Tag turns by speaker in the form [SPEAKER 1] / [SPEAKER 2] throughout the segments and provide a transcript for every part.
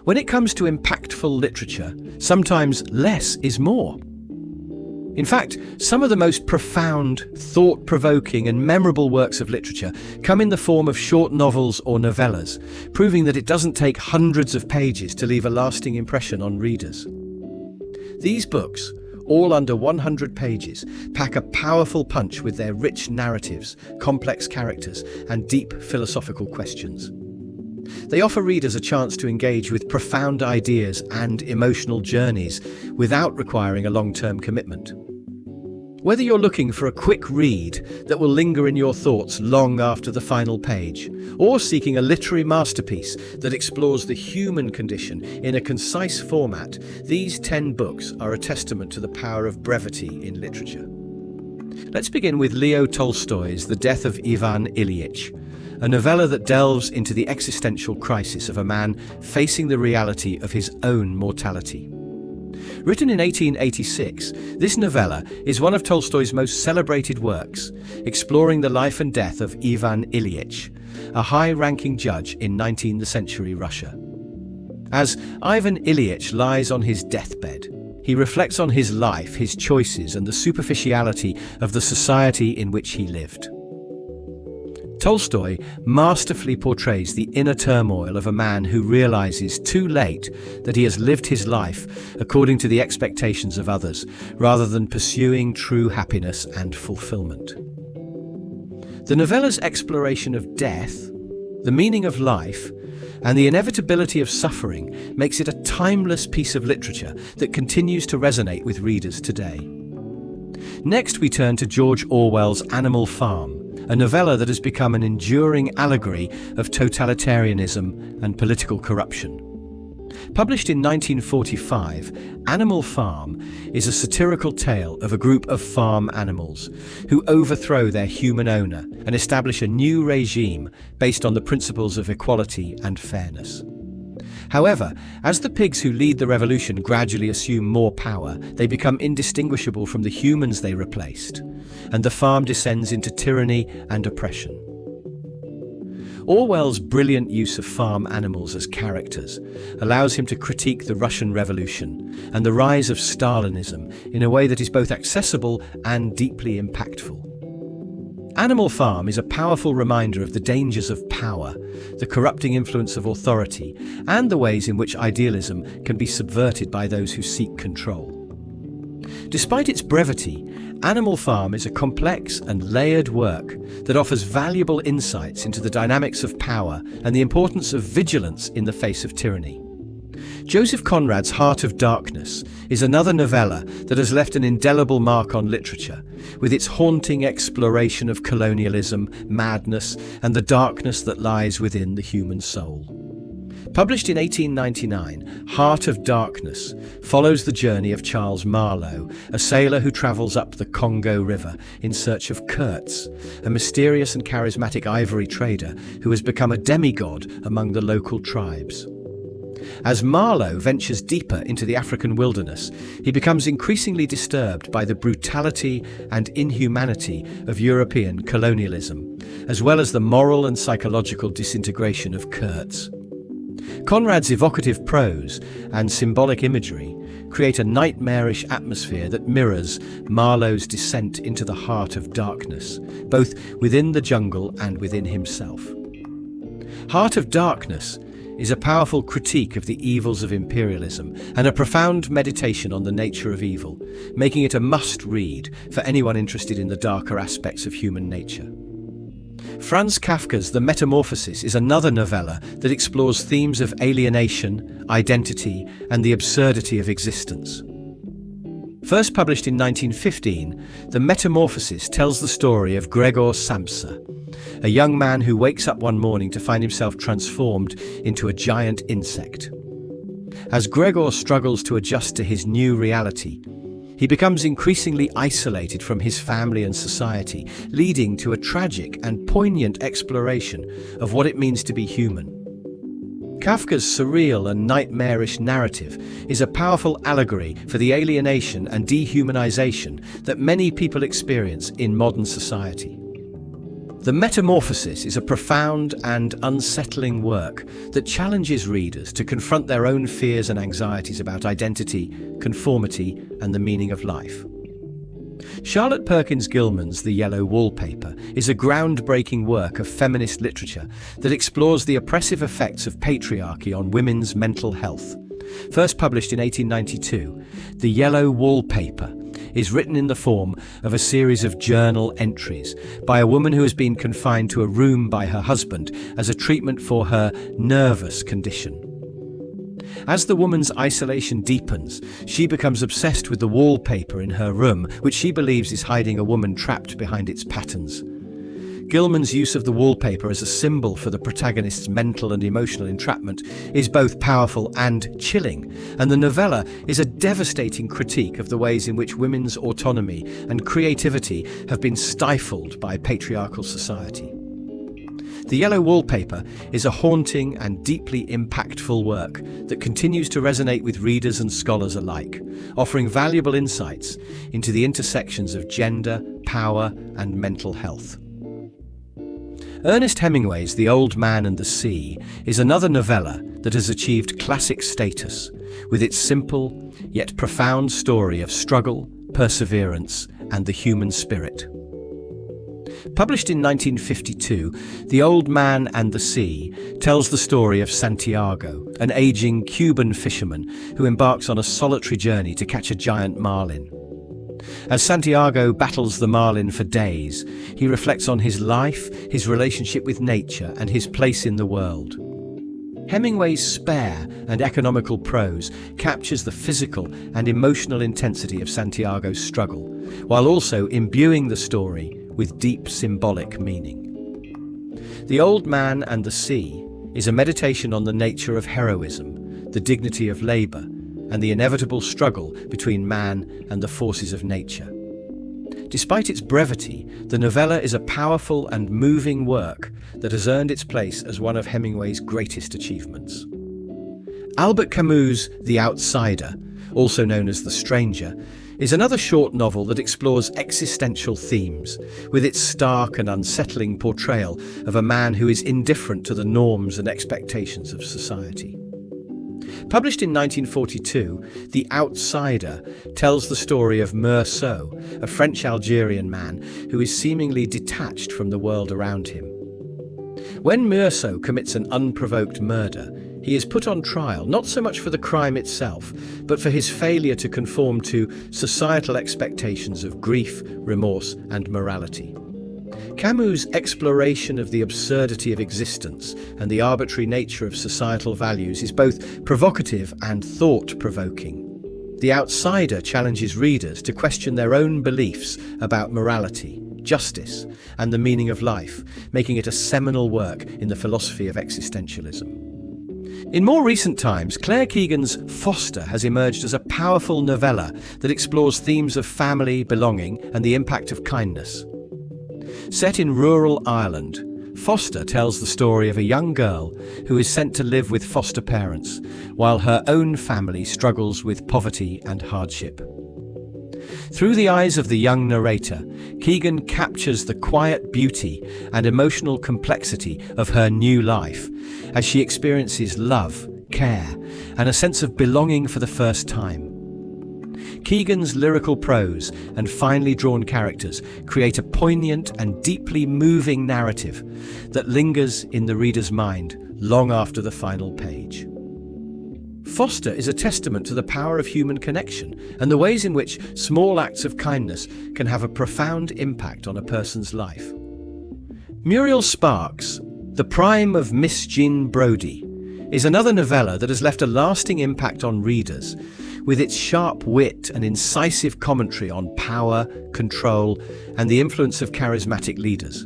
[SPEAKER 1] When it comes to impactful literature, sometimes less is more. In fact, some of the most profound, thought-provoking and memorable works of literature come in the form of short novels or novellas, proving that it doesn't take hundreds of pages to leave a lasting impression on readers. These books, all under 100 pages, pack a powerful punch with their rich narratives, complex characters, and deep philosophical questions. They offer readers a chance to engage with profound ideas and emotional journeys without requiring a long-term commitment. Whether you're looking for a quick read that will linger in your thoughts long after the final page, or seeking a literary masterpiece that explores the human condition in a concise format, these 10 books are a testament to the power of brevity in literature. Let's begin with Leo Tolstoy's The Death of Ivan Ilyich, a novella that delves into the existential crisis of a man facing the reality of his own mortality. Written in 1886, this novella is one of Tolstoy's most celebrated works, exploring the life and death of Ivan Ilyich, a high-ranking judge in 19th century Russia. As Ivan Ilyich lies on his deathbed, he reflects on his life, his choices, and the superficiality of the society in which he lived. Tolstoy masterfully portrays the inner turmoil of a man who realizes too late that he has lived his life according to the expectations of others, rather than pursuing true happiness and fulfillment. The novella's exploration of death, the meaning of life, and the inevitability of suffering makes it a timeless piece of literature that continues to resonate with readers today. Next, we turn to George Orwell's Animal Farm, a novella that has become an enduring allegory of totalitarianism and political corruption. Published in 1945, Animal Farm is a satirical tale of a group of farm animals who overthrow their human owner and establish a new regime based on the principles of equality and fairness. However, as the pigs who lead the revolution gradually assume more power, they become indistinguishable from the humans they replaced, and the farm descends into tyranny and oppression. Orwell's brilliant use of farm animals as characters allows him to critique the Russian Revolution and the rise of Stalinism in a way that is both accessible and deeply impactful. Animal Farm is a powerful reminder of the dangers of power, the corrupting influence of authority, and the ways in which idealism can be subverted by those who seek control. Despite its brevity, Animal Farm is a complex and layered work that offers valuable insights into the dynamics of power and the importance of vigilance in the face of tyranny. Joseph Conrad's Heart of Darkness is another novella that has left an indelible mark on literature, with its haunting exploration of colonialism, madness, and the darkness that lies within the human soul. Published in 1899, Heart of Darkness follows the journey of Charles Marlowe, a sailor who travels up the Congo River in search of Kurtz, a mysterious and charismatic ivory trader who has become a demigod among the local tribes. As Marlowe ventures deeper into the African wilderness, he becomes increasingly disturbed by the brutality and inhumanity of European colonialism, as well as the moral and psychological disintegration of Kurtz. Conrad's evocative prose and symbolic imagery create a nightmarish atmosphere that mirrors Marlowe's descent into the heart of darkness, both within the jungle and within himself. Heart of Darkness is a powerful critique of the evils of imperialism and a profound meditation on the nature of evil, making it a must-read for anyone interested in the darker aspects of human nature. Franz Kafka's The Metamorphosis is another novella that explores themes of alienation, identity, and the absurdity of existence. First published in 1915, The Metamorphosis tells the story of Gregor Samsa, a young man who wakes up one morning to find himself transformed into a giant insect. As Gregor struggles to adjust to his new reality, he becomes increasingly isolated from his family and society, leading to a tragic and poignant exploration of what it means to be human. Kafka's surreal and nightmarish narrative is a powerful allegory for the alienation and dehumanization that many people experience in modern society. The Metamorphosis is a profound and unsettling work that challenges readers to confront their own fears and anxieties about identity, conformity, and the meaning of life. Charlotte Perkins Gilman's The Yellow Wallpaper is a groundbreaking work of feminist literature that explores the oppressive effects of patriarchy on women's mental health. First published in 1892, The Yellow Wallpaper is written in the form of a series of journal entries by a woman who has been confined to a room by her husband as a treatment for her nervous condition. As the woman's isolation deepens, she becomes obsessed with the wallpaper in her room, which she believes is hiding a woman trapped behind its patterns. Gilman's use of the wallpaper as a symbol for the protagonist's mental and emotional entrapment is both powerful and chilling, and the novella is a devastating critique of the ways in which women's autonomy and creativity have been stifled by patriarchal society. The Yellow Wallpaper is a haunting and deeply impactful work that continues to resonate with readers and scholars alike, offering valuable insights into the intersections of gender, power, and mental health. Ernest Hemingway's The Old Man and the Sea is another novella that has achieved classic status, with its simple yet profound story of struggle, perseverance, and the human spirit. Published in 1952, The Old Man and the Sea tells the story of Santiago, an aging Cuban fisherman who embarks on a solitary journey to catch a giant marlin. As Santiago battles the marlin for days, he reflects on his life, his relationship with nature, and his place in the world. Hemingway's spare and economical prose captures the physical and emotional intensity of Santiago's struggle, while also imbuing the story with deep symbolic meaning. The Old Man and the Sea is a meditation on the nature of heroism, the dignity of labor, and the inevitable struggle between man and the forces of nature. Despite its brevity, the novella is a powerful and moving work that has earned its place as one of Hemingway's greatest achievements. Albert Camus' The Outsider, also known as The Stranger, is another short novel that explores existential themes, with its stark and unsettling portrayal of a man who is indifferent to the norms and expectations of society. Published in 1942, The Outsider tells the story of Meursault, a French-Algerian man who is seemingly detached from the world around him. When Meursault commits an unprovoked murder, he is put on trial not so much for the crime itself, but for his failure to conform to societal expectations of grief, remorse, and morality. Camus' exploration of the absurdity of existence and the arbitrary nature of societal values is both provocative and thought-provoking. The Outsider challenges readers to question their own beliefs about morality, justice, and the meaning of life, making it a seminal work in the philosophy of existentialism. In more recent times, Claire Keegan's Foster has emerged as a powerful novella that explores themes of family, belonging, and the impact of kindness. Set in rural Ireland, Foster tells the story of a young girl who is sent to live with foster parents, while her own family struggles with poverty and hardship. Through the eyes of the young narrator, Keegan captures the quiet beauty and emotional complexity of her new life as she experiences love, care, and a sense of belonging for the first time. Keegan's lyrical prose and finely drawn characters create a poignant and deeply moving narrative that lingers in the reader's mind long after the final page. Foster is a testament to the power of human connection and the ways in which small acts of kindness can have a profound impact on a person's life. Muriel Sparks' The Prime of Miss Jean Brodie is another novella that has left a lasting impact on readers, with its sharp wit and incisive commentary on power, control, and the influence of charismatic leaders.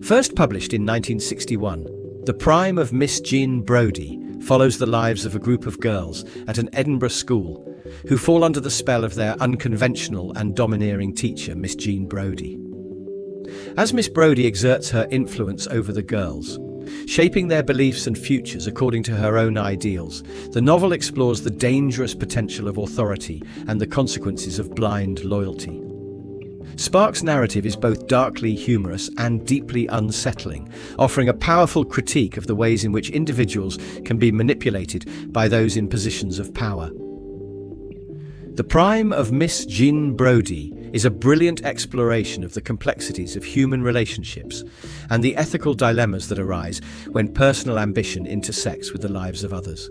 [SPEAKER 1] First published in 1961, The Prime of Miss Jean Brodie follows the lives of a group of girls at an Edinburgh school who fall under the spell of their unconventional and domineering teacher, Miss Jean Brodie. As Miss Brodie exerts her influence over the girls, shaping their beliefs and futures according to her own ideals, the novel explores the dangerous potential of authority and the consequences of blind loyalty. Spark's narrative is both darkly humorous and deeply unsettling, offering a powerful critique of the ways in which individuals can be manipulated by those in positions of power. The Prime of Miss Jean Brodie is a brilliant exploration of the complexities of human relationships and the ethical dilemmas that arise when personal ambition intersects with the lives of others.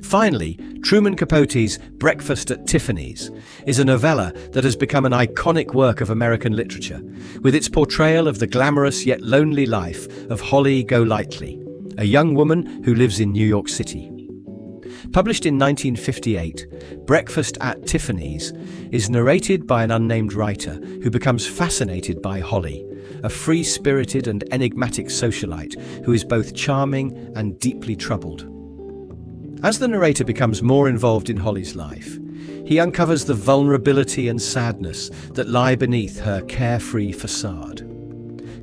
[SPEAKER 1] Finally, Truman Capote's Breakfast at Tiffany's is a novella that has become an iconic work of American literature, with its portrayal of the glamorous yet lonely life of Holly Golightly, a young woman who lives in New York City. Published in 1958, Breakfast at Tiffany's is narrated by an unnamed writer who becomes fascinated by Holly, a free-spirited and enigmatic socialite who is both charming and deeply troubled. As the narrator becomes more involved in Holly's life, he uncovers the vulnerability and sadness that lie beneath her carefree facade.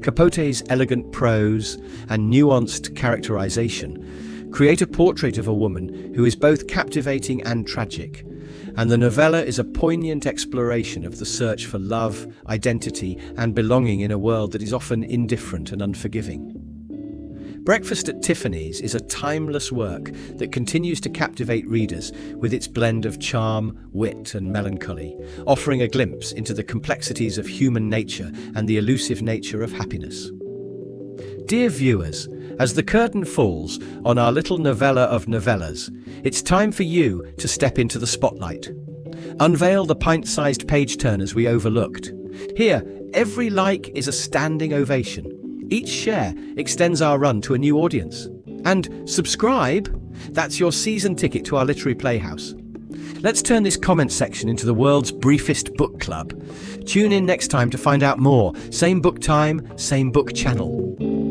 [SPEAKER 1] Capote's elegant prose and nuanced characterization create a portrait of a woman who is both captivating and tragic, and the novella is a poignant exploration of the search for love, identity, and belonging in a world that is often indifferent and unforgiving. Breakfast at Tiffany's is a timeless work that continues to captivate readers with its blend of charm, wit, and melancholy, offering a glimpse into the complexities of human nature and the elusive nature of happiness. Dear viewers, as the curtain falls on our little novella of novellas, it's time for you to step into the spotlight. Unveil the pint-sized page-turners we overlooked. Here, every like is a standing ovation. Each share extends our run to a new audience. And subscribe, that's your season ticket to our literary playhouse. Let's turn this comment section into the world's briefest book club. Tune in next time to find out more. Same book time, same book channel.